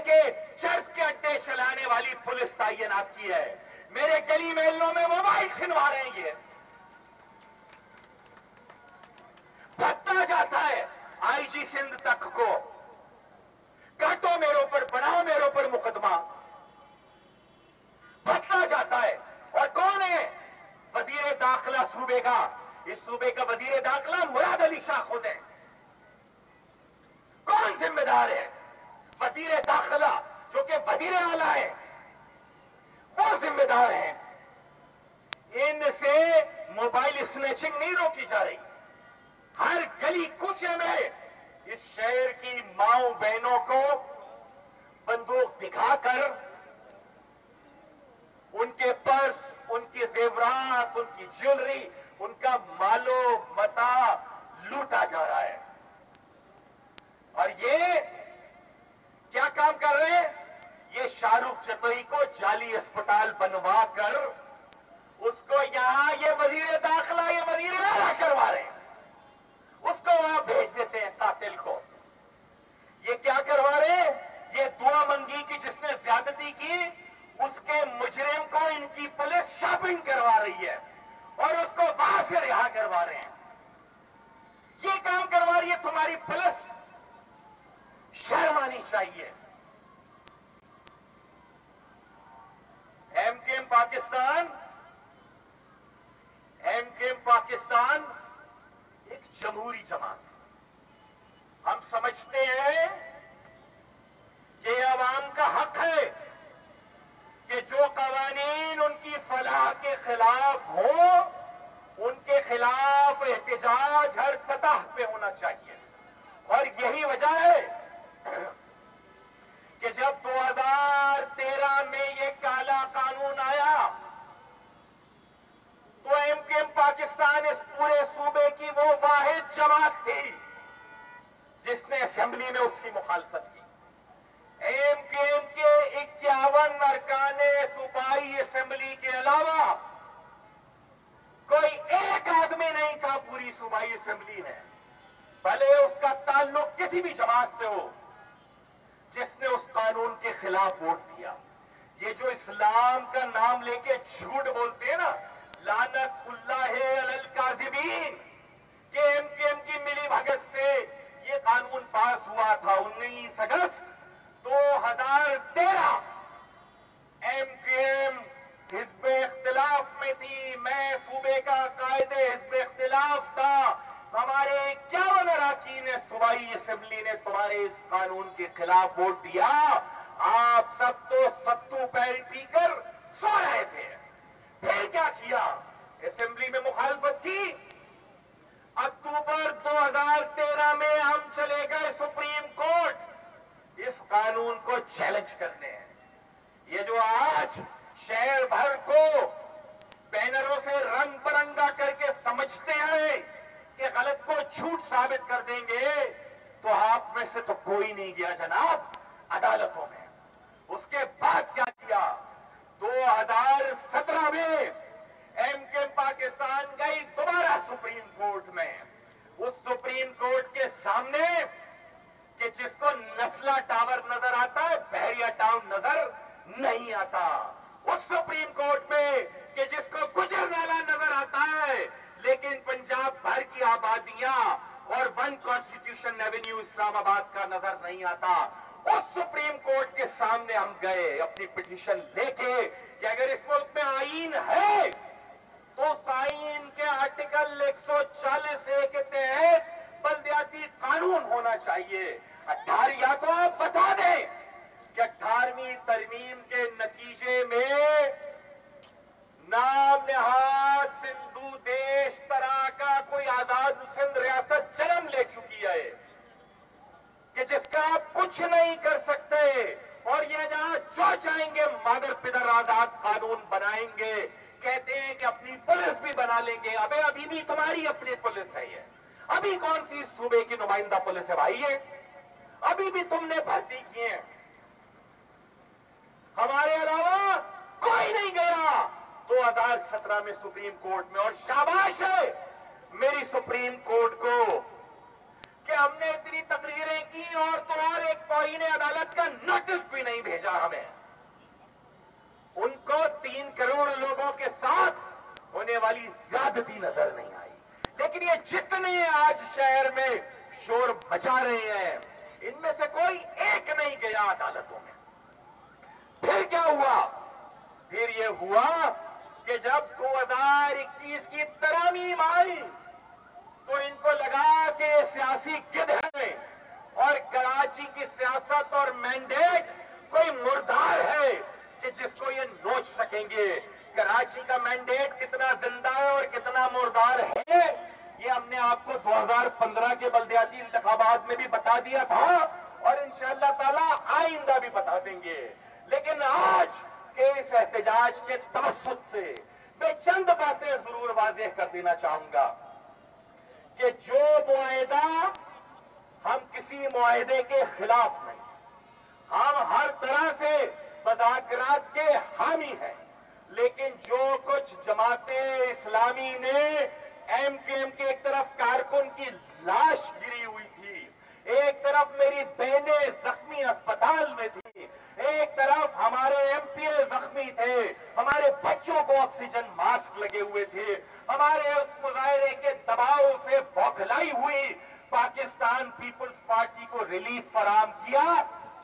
کے چرس کے اڈے چلانے والی پولیس تعینات کی ہے. میرے گلی محلوں میں موبائل چھنوا رہے ہیں. یہ بھگتا جاتا ہے آئی جی سندھ تک کو. کاٹو میرے اوپر، بناؤ میرے اوپر مقدمہ. بھگتا جاتا ہے. اور کون ہے وزیر داخلہ صوبے کا؟ اس صوبے کا وزیر داخلہ مراد علی شاہ خود ہے. کون ذمہ دار ہے؟ وزیر داخلہ جو کہ وزیر اعلیٰ ہے، وہ ذمہ دار ہیں. ان سے موبائل اسنیچنگ نہیں روکی جا رہی. ہر گلی کوچے میں اس شہر کی ماؤں بہنوں کو بندوق دکھا کر ان کے پرس، ان کے زیورات، ان کی جیولری، ان کا مالو متاع لوٹا جا رہا ہے. اور یہ کیا کام کر رہے ہیں؟ یہ شاہ رخ چتوئی کو جعلی اسپتال بنوا کر اس کو یہاں یہ وزیر داخلہ، یہ وزیر اعلیٰ کروا رہے ہیں. اس کو وہاں بھیج دیتے ہیں قاتل کو. یہ کیا کروا رہے ہیں؟ یہ دعا منگی کہ جس نے زیادتی کی اس کے مجرم کو ان کی پولیس شاپنگ کروا رہی ہے اور اس کو وہاں سے رہا کروا رہے ہیں. یہ کام کروا رہی ہے تمہاری پولیس. شرم آنی چاہیے. ایم کے ایم پاکستان ایک جمہوری جماعت ہے. ہم سمجھتے ہیں کہ یہ عوام کا حق ہے کہ جو قوانین ان کی فلاح کے خلاف ہوں ان کے خلاف احتجاج ہر سطح پہ ہونا چاہیے. اور یہی وجہ ہے کہ جب 2013 میں یہ کالا قانون آیا تو ایم کے ایم پاکستان اس پورے صوبے کی وہ واحد جماعت تھی جس نے اسمبلی میں اس کی مخالفت کی. ایم کے ایم کے 51 ارکان صوبائی اسمبلی کے علاوہ کوئی ایک آدمی نہیں تھا پوری صوبائی اسمبلی میں، بھلے اس کا تعلق کسی بھی جماعت سے ہو، جس نے اس قانون کے خلاف ووٹ دیا. یہ جو اسلام کا نام لے کے جھوٹ بولتے ہیں نا، لعنت اللہ علی الکاذبین، کہ ایم کے ایم کی ملی بھگت سے یہ قانون پاس ہوا تھا. 19 اگست 2013 ایم کے ایم حزب اختلاف میں تھی. میں صوبے کا قائد حزب اختلاف تھا. ہمارے 51 اراکین صوبائی اسمبلی نے تمہارے اس قانون کے خلاف ووٹ دیا. آپ سب تو ستو پیل پی کر سو رہے تھے. پھر کیا کیا؟ اسمبلی میں مخالفت کی. اکتوبر 2013 میں ہم چلے گئے سپریم کورٹ اس قانون کو چیلنج کرنے. یہ جو آج شہر بھر کو بینروں سے رنگ برنگا کر کے سمجھتے ہیں کہ غلط کو جھوٹ ثابت کر دیں گے، تو آپ میں سے تو کوئی نہیں گیا جناب عدالتوں میں. اس کے بعد کیا کیا؟ 2017 میں ایم کے ایم پاکستان گئی دوبارہ سپریم کورٹ میں. اس سپریم کورٹ کے سامنے کہ جس کو نسلہ ٹاور نظر آتا ہے، بحریہ ٹاؤن نظر نہیں آتا. اس سپریم کورٹ میں کہ جس کو گجر نالہ نظر آتا ہے لیکن پنجاب بھر کی آبادیاں اور 1 کانسٹیٹیوشن ایونیو اسلام آباد کا نظر نہیں آتا. اس سپریم کورٹ کے سامنے ہم گئے اپنی پٹیشن لے کے کہ اگر اس ملک میں آئین ہے تو اس آئین کے آرٹیکل 140A کے تحت بلدیاتی قانون ہونا چاہیے. 18 یا تو آپ بتا دیں کہ 18ویں ترمیم کے نتیجے میں نام نہاد سندھو دیش طرح کا کوئی آزاد سندھ ریاست جنم لے چکی ہے کہ جس کا آپ کچھ نہیں کر سکتے، اور یہ جہاں جو چاہیں گے مادر پدر آزاد قانون بنائیں گے. کہتے ہیں کہ اپنی پولیس بھی بنا لیں گے. ابھی بھی تمہاری اپنی پولیس ہے. یہ ابھی کون سی صوبے کی نمائندہ پولیس ہے بھائی؟ یہ ابھی بھی تم نے بھرتی کیے ہیں. ہمارے علاوہ کوئی نہیں گیا 2017 میں سپریم کورٹ میں. اور شاباش ہے میری سپریم کورٹ کو کہ ہم نے اتنی تقریریں کی اور تو اور ایک توہین عدالت کا نوٹس بھی نہیں بھیجا ہمیں. ان کو 3 کروڑ لوگوں کے ساتھ ہونے والی زیادتی نظر نہیں آئی. لیکن یہ جتنے آج شہر میں شور مچا رہے ہیں ان میں سے کوئی ایک نہیں گیا عدالتوں میں. پھر کیا ہوا؟ پھر یہ ہوا کہ جب 2021 کی ترامیم آئی تو ان کو لگا کہ یہ سیاسی گدھ ہے اور کراچی کی سیاست اور مینڈیٹ کوئی مردار ہے کہ جس کو یہ نوچ سکیں گے. کراچی کا مینڈیٹ کتنا زندہ ہے اور کتنا مردار ہے یہ ہم نے آپ کو 2015 کے بلدیاتی انتخابات میں بھی بتا دیا تھا اور انشاءاللہ تعالی آئندہ بھی بتا دیں گے. لیکن آج کے اس احتجاج کے توسط سے میں چند باتیں ضرور واضح کر دینا چاہوں گا کہ جو معاہدہ ہم کسی معاہدے کے خلاف نہیں, ہم ہر طرح سے مذاکرات کے حامی ہیں. لیکن جو کچھ جماعت اسلامی نے ایم کیو ایم کے ایک طرف کارکن کی لاش گری ہوئی تھی, ایک طرف میری بہنیں زخمی اسپتال میں تھی, ایک طرف ہمارے ایم پی اے زخمی تھے, ہمارے بچوں کو آکسیجن ماسک لگے ہوئے تھے, ہمارے اس مظاہرے کے دباؤ سے بوکھلائی ہوئی پاکستان پیپلز پارٹی کو ریلیف فراہم کیا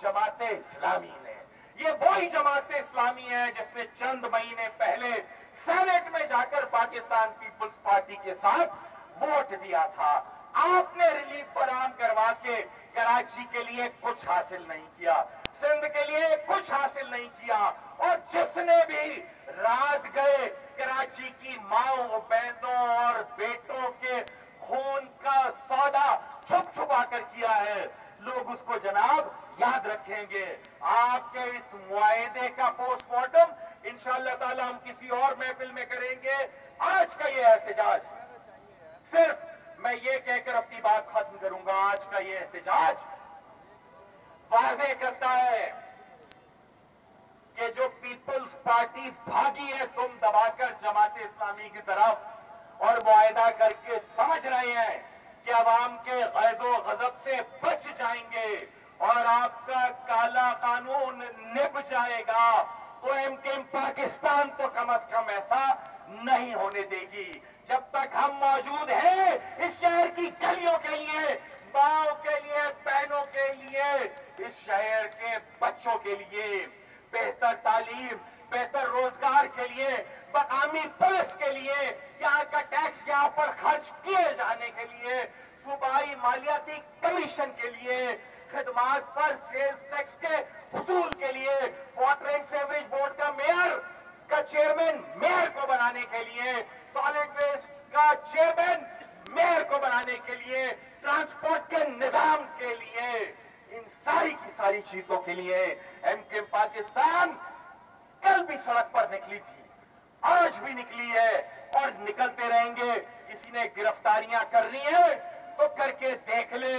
جماعت اسلامی نے. یہ وہی جماعت اسلامی ہے جس نے چند مہینے پہلے سینٹ میں جا کر پاکستان پیپلز پارٹی کے ساتھ ووٹ دیا تھا. آپ نے ریلیف فراہم کروا کے کراچی کے لیے کچھ حاصل نہیں کیا, سندھ کے لیے کچھ حاصل نہیں کیا, اور جس نے بھی رات گئے کراچی کی ماؤں بہنوں اور بیٹوں کے خون کا سودا چھپ چھپا کر کیا ہے لوگ اس کو جناب یاد رکھیں گے. آپ کے اس معاہدے کا پوسٹ مارٹم انشاءاللہ تعالی ہم کسی اور محفل میں کریں گے. آج کا یہ احتجاج صرف میں یہ کہہ کر اپنی بات ختم کروں گا, آج کا یہ احتجاج واضح کرتا ہے کہ جو پیپلز پارٹی بھاگی ہے تم دبا کر جماعت اسلامی کی طرف اور معاہدہ کر کے سمجھ رہے ہیں کہ عوام کے غیظ و غضب سے بچ جائیں گے اور آپ کا کالا قانون نب جائے گا, تو ایم کیو ایم پاکستان تو کم از کم ایسا نہیں ہونے دے گی. جب تک ہم موجود ہیں اس شہر کی گلیوں کے لیے, ماؤں کے لیے, بہنوں کے لیے, اس شہر کے بچوں کے لیے بہتر تعلیم, بہتر روزگار کے لیے, مقامی پولیس کے لیے, یہاں کا ٹیکس یہاں پر خرچ کیے جانے کے لیے, صوبائی مالیاتی کمیشن کے لیے, خدمات پر سیلز ٹیکس کے حصول کے لیے, واٹر اینڈ سیوریج بورڈ کا میئر کا چیئرمین میئر کو بنانے کے لیے, سالڈ ویسٹ کا چیئرمین میئر کو بنانے کے لیے, ٹرانسپورٹ کے نظام کے لیے, ان ساری کی ساری چیزوں کے لیے ایم کیو ایم پاکستان کل بھی سڑک پر نکلی تھی, آج بھی نکلی ہے اور نکلتے رہیں گے. کسی نے گرفتاریاں کرنی ہے تو کر کے دیکھ لے.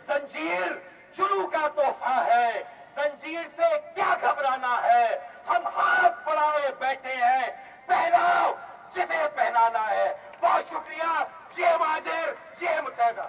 زنجیر جنو کا تحفہ ہے, زنجیر سے کیا گھبرانا ہے, ہم ہاتھ بڑھائے بیٹھے ہیں, پہناؤ جسے پہنانا ہے. بہت شکریہ. جے مہاجر, جے متحدہ.